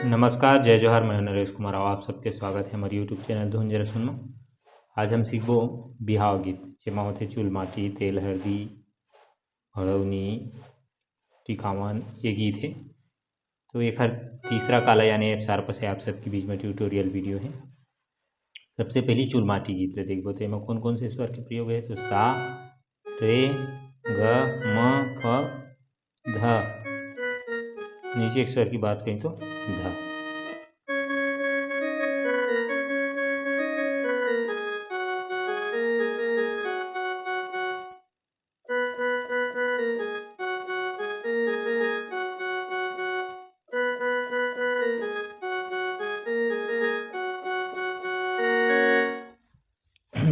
नमस्कार, जय जोहार। मैं नरेश कुमार आप सबके स्वागत है हमारे यूट्यूब चैनल धुन जरा सुन में। आज हम सीखबो बिहाव गीत जेमा होते चूल माटी तेल हरदी हड़ौनी टिकावन ये गीत है। तो एक हर तीसरा काला यानी एक सार से आप सबके बीच में ट्यूटोरियल वीडियो है। सबसे पहली चूल माटी गीत ले देखबो तो कौन कौन से स्वर के प्रयोग है। तो सा रे ग म प ध। नीचे एक स्वर की बात करें तो ध।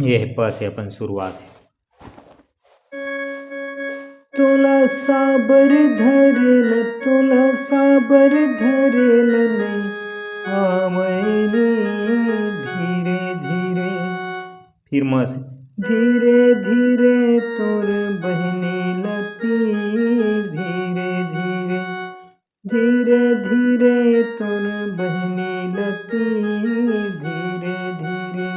ये है प से अपन शुरुआत है। तोला साबर धरेल नहीं आवैनी धीरे धीरे। फिर म से धीरे धीरे तोर बहनी लती धीरे धीरे। धीरे धीरे तोर बहनी लती धीरे धीरे।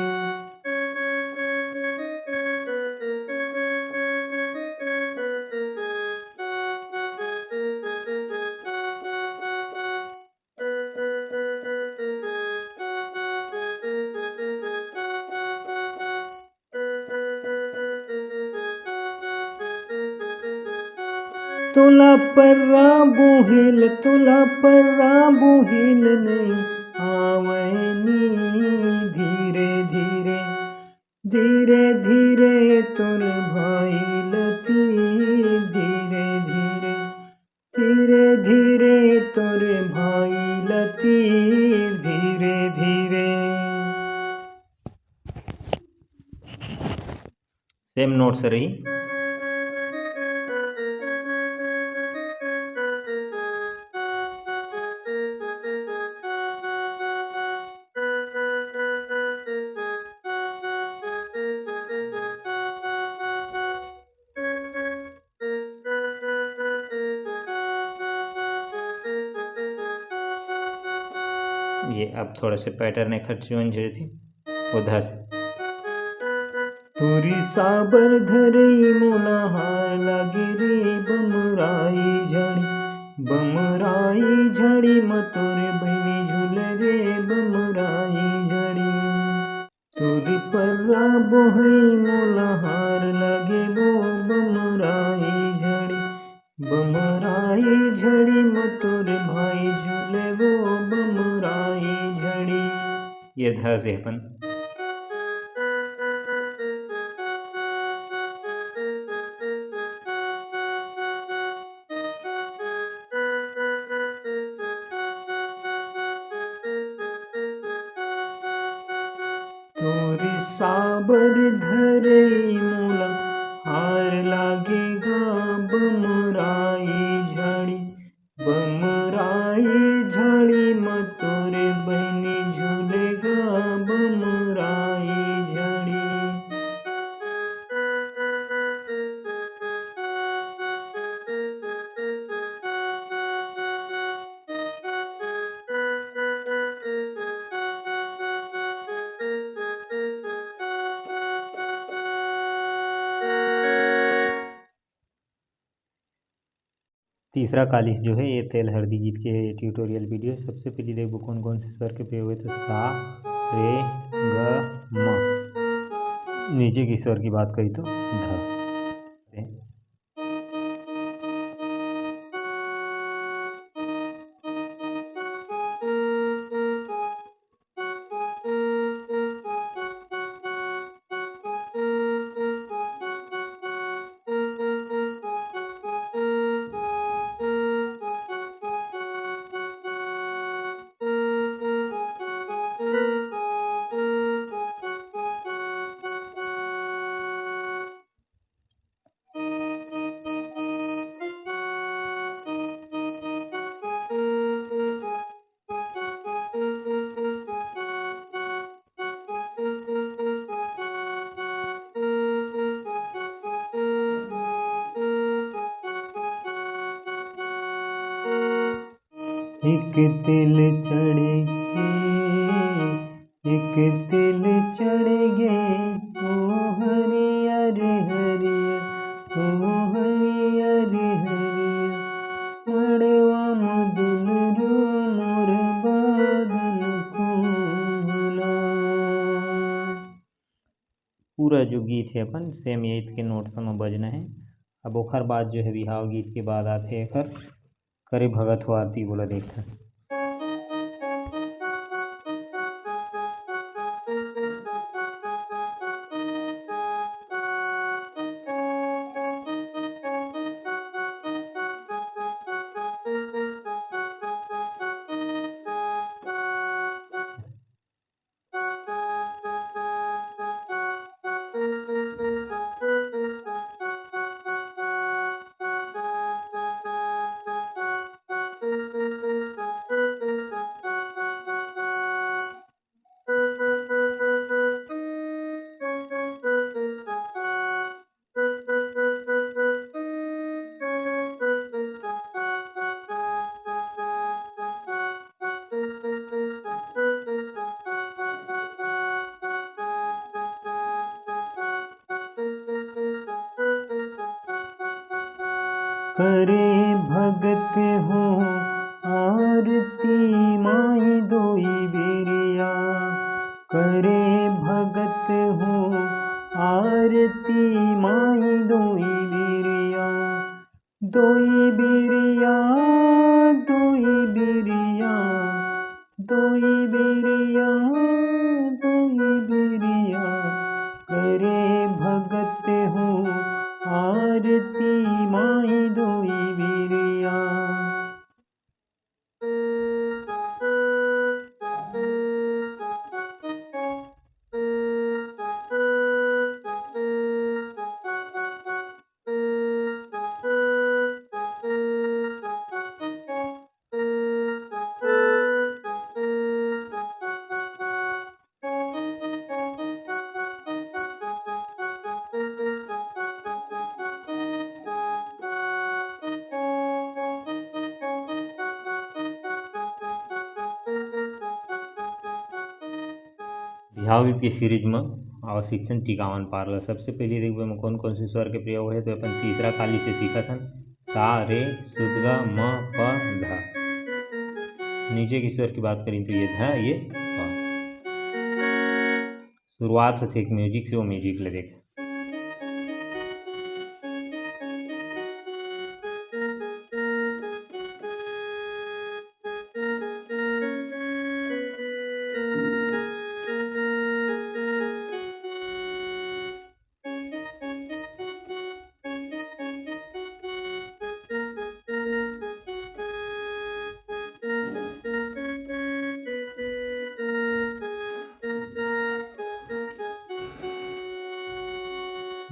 तोला पर्रा बोहिल नहीं आवैनी धीरे धीरे। धीरे धीरे तोर भाईलती धीरे धीरे। धीरे धीरे तोर भाईलती धीरे धीरे। सेम नोट से रही। ये अब थोड़ा से पैटर्न एक चेंज थी उधर से। तोरी साबर धरई मोला हार लागे रे बमराई झड़ी म तोरे बहनी झूले रे बमराई झड़ी। तोरी पर्रा बोहई मोला हार लागे वो बमराई झड़ी म तोरे भाई झूले वो बमराई झड़ी। ये ध से अपन तोरी साबर धरई मोला हार लागे गा बमराई झड़ी म तोरे बहनी झूले गा बमराई झड़ी। तीसरा कालिस जो है ये तेल हरदी गीत के ट्यूटोरियल वीडियो है। सबसे पहले देखो कौन कौन से स्वर के प्रयोग है। तो सा रे ग म। नीचे की स्वर की बात करी तो ध। एक तिल चढ़ेगे, एक तिल चढ़ेगे, ओ हरियर हरियर, ओ हरियर हरियर, मड़वा मुदुलरू मोर बादल कुम्हला। पूरा जो गीत है अपन सेम एट के नोट में बजना है। अब ओखर बाद जो है बिहाव गीत के बाद आते एकर करे भगत हो आरती बोला देखते हैं। करे भगत हो आरती माई दोई बेरिया, करे भगत हो आरती माई दोई बेरिया, दोई बेरिया, दोई बेरिया, दोई बेरिया, दोई बेरिया, करे भगत हो आरती माई दोई बेरिया। बिहाव गीत की सीरीज में अवशिक्षण 51 पारला। सबसे पहले देखबे में कौन कौन से स्वर के प्रयोग है तो अपन तीसरा खाली से सीखत हन सा रे सुदगा म प धा। नीचे के स्वर की बात करें तो ये धा ये प। शुरुआत होती एक म्यूजिक से, वो म्यूजिक ले देख।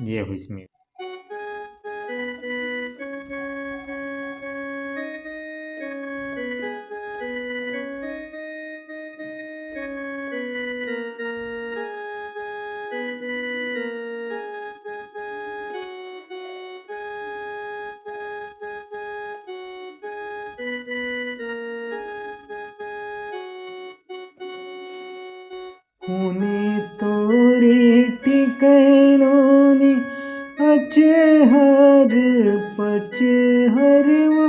ये हुई इसमें कोने तोरे टिकैनोनी अचहर पचहरवा,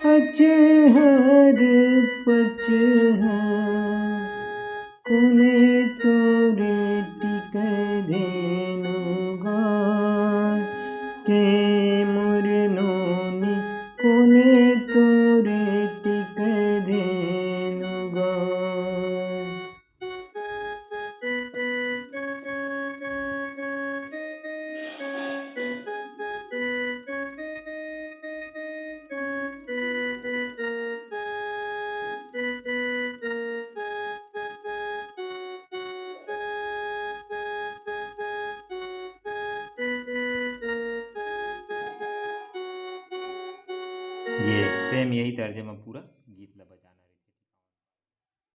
अचहर पचहर, कोने तोरे टिकैनो गार के मुरनोनी, कोने तोरे टिकैनो गार। ये सेम यही तर्जमा पूरा